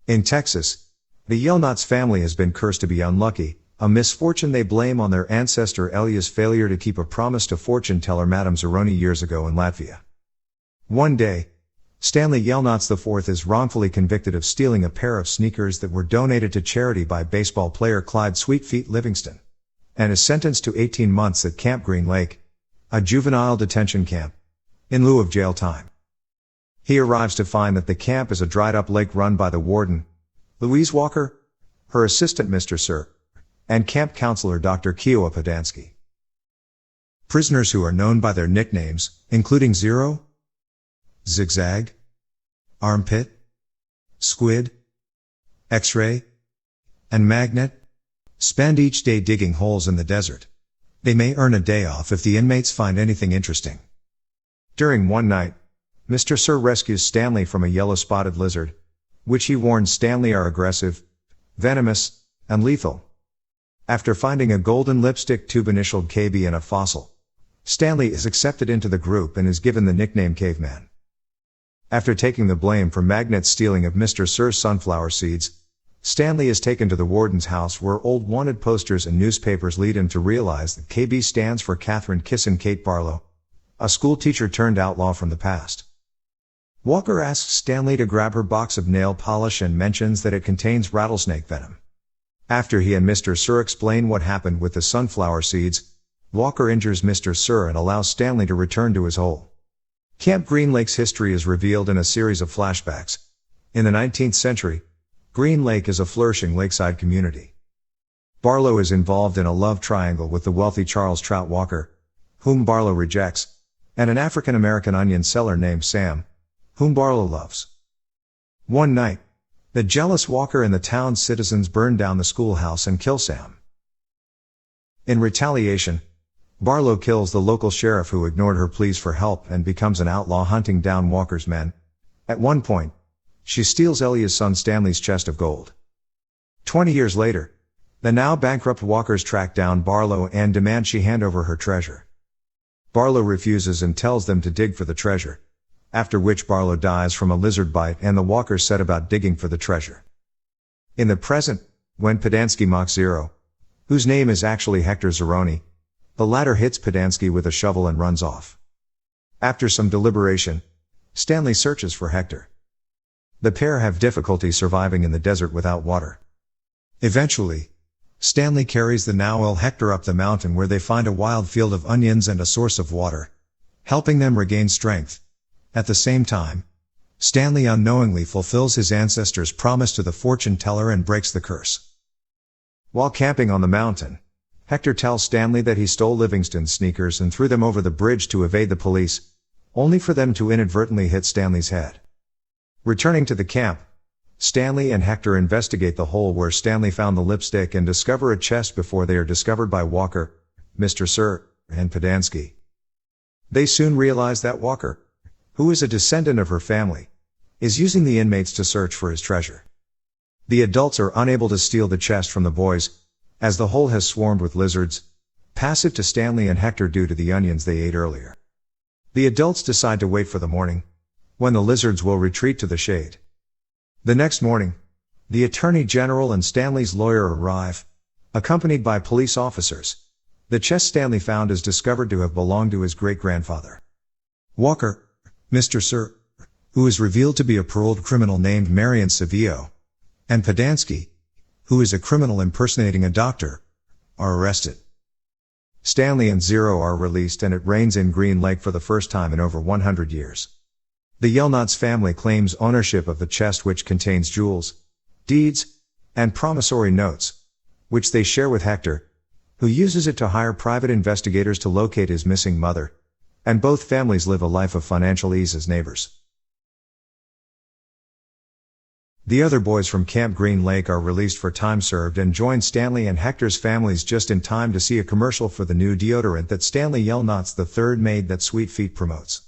In Texas, the Yelnats family has been cursed to be unlucky, a misfortune they blame on their ancestor Elia's failure to keep a promise to fortune teller Madame Zeroni years ago in Latvia. One day, Stanley Yelnats IV is wrongfully convicted of stealing a pair of sneakers that were donated to charity by baseball player Clyde Sweetfeet Livingston, and is sentenced to 18 months at Camp Green Lake, a juvenile detention camp, in lieu of jail time. He arrives to find that the camp is a dried-up lake run by the warden, Louise Walker, her assistant Mr. Sir, and camp counselor Dr. Kiowa Podansky. Prisoners who are known by their nicknames, including Zero, Zigzag, Armpit, Squid, X-Ray, and Magnet, spend each day digging holes in the desert. They may earn a day off if the inmates find anything interesting. During one night, Mr. Sir rescues Stanley from a yellow-spotted lizard, which he warns Stanley are aggressive, venomous, and lethal. After finding a golden lipstick tube initialed KB in a fossil, Stanley is accepted into the group and is given the nickname Caveman. After taking the blame for Magnet's stealing of Mr. Sir's sunflower seeds, Stanley is taken to the warden's house where old wanted posters and newspapers lead him to realize that KB stands for Catherine Kissin Kate Barlow, a school teacher turned outlaw from the past. Walker asks Stanley to grab her box of nail polish and mentions that it contains rattlesnake venom. After he and Mr. Sir explain what happened with the sunflower seeds, Walker injures Mr. Sir and allows Stanley to return to his hole. Camp Green Lake's history is revealed in a series of flashbacks. In the 19th century, Green Lake is a flourishing lakeside community. Barlow is involved in a love triangle with the wealthy Charles Trout Walker, whom Barlow rejects, and an African-American onion seller named Sam, whom Barlow loves. One night, the jealous Walker and the town's citizens burn down the schoolhouse and kill Sam. In retaliation, Barlow kills the local sheriff who ignored her pleas for help and becomes an outlaw hunting down Walker's men. At one point, she steals Elia's son Stanley's chest of gold. 20 years later, the now bankrupt Walkers track down Barlow and demand she hand over her treasure. Barlow refuses and tells them to dig for the treasure, after which Barlow dies from a lizard bite and the Walkers set about digging for the treasure. In the present, when Podansky mocks Zero, whose name is actually Hector Zeroni, the latter hits Podansky with a shovel and runs off. After some deliberation, Stanley searches for Hector. The pair have difficulty surviving in the desert without water. Eventually, Stanley carries the now ill Hector up the mountain where they find a wild field of onions and a source of water, helping them regain strength. At the same time, Stanley unknowingly fulfills his ancestor's promise to the fortune teller and breaks the curse. While camping on the mountain, Hector tells Stanley that he stole Livingston's sneakers and threw them over the bridge to evade the police, only for them to inadvertently hit Stanley's head. Returning to the camp, Stanley and Hector investigate the hole where Stanley found the lipstick and discover a chest before they are discovered by Walker, Mr. Sir, and Podansky. They soon realize that Walker, who is a descendant of her family, is using the inmates to search for his treasure. The adults are unable to steal the chest from the boys, as the hole has swarmed with lizards, passive to Stanley and Hector due to the onions they ate earlier. The adults decide to wait for the morning, when the lizards will retreat to the shade. The next morning, the Attorney General and Stanley's lawyer arrive, accompanied by police officers. The chest Stanley found is discovered to have belonged to his great-grandfather. Walker, Mr. Sir, who is revealed to be a paroled criminal named Marion Savio, and Podansky, who is a criminal impersonating a doctor, are arrested. Stanley and Zero are released and it rains in Green Lake for the first time in over 100 years. The Yelnats family claims ownership of the chest which contains jewels, deeds, and promissory notes, which they share with Hector, who uses it to hire private investigators to locate his missing mother, and both families live a life of financial ease as neighbors. The other boys from Camp Green Lake are released for time served and join Stanley and Hector's families just in time to see a commercial for the new deodorant that Stanley Yelnats III made that Sweetfeet promotes.